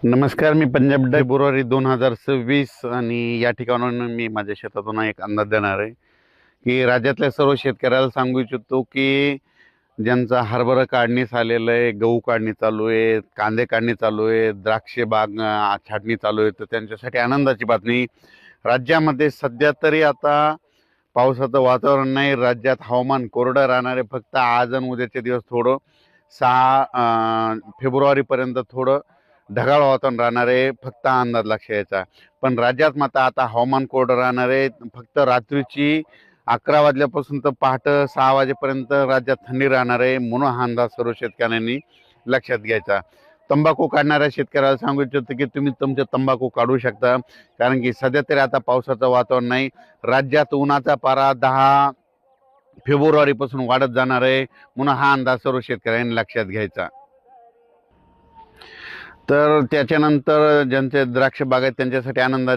नमस्कार, मी पंजाब फेब्रुवारी 2026 आणि या ठिकाणाहून मी माझ्या शेतातून एक अंदाज देणार आहे की राज्यातल्या सर्व शेतकऱ्याला सांगू इच्छितो की ज्यांचा हरभरा काढणीस आलेलं आहे, गहू काढणी चालू आहे, कांदे काढणी चालू आहे, द्राक्ष बाग छाटणी चालू आहे, तर त्यांच्यासाठी आनंदाची बातमी. राज्यामध्ये सध्या तरी आता पावसाचं वातावरण नाही. राज्यात हवामान कोरडं राहणार आहे. फक्त आज आणि उद्याचे दिवस थोडं 6 फेब्रुवारीपर्यंत थोडं ढगाळ वातावरण राहणार आहे, फक्त अंदाज लक्ष यायचा. पण राज्यात मात्र आता हवामान कोरडं राहणार आहे. फक्त रात्रीची 11 वाजल्यापासून तर पहाटे 6 वाजेपर्यंत राज्यात थंडी राहणार आहे, म्हणून हा अंदाज सर्व शेतकऱ्यांनी लक्षात घ्यायचा. तंबाखू काढणाऱ्या शेतकऱ्याला सांगू इच्छितो की तुम्ही तुमचे तंबाखू काढू शकता, कारण की सध्या तरी आता पावसाचं वातावरण नाही. राज्यात उन्हाचा पारा 10 फेब्रुवारीपासून वाढत जाणार आहे, म्हणून हा अंदाज सर्व शेतकऱ्यांनी लक्षात घ्यायचा. तर त्याच्यानंतर ज्यांचे द्राक्ष बाग आहेत त्यांच्यासाठी आनंदाची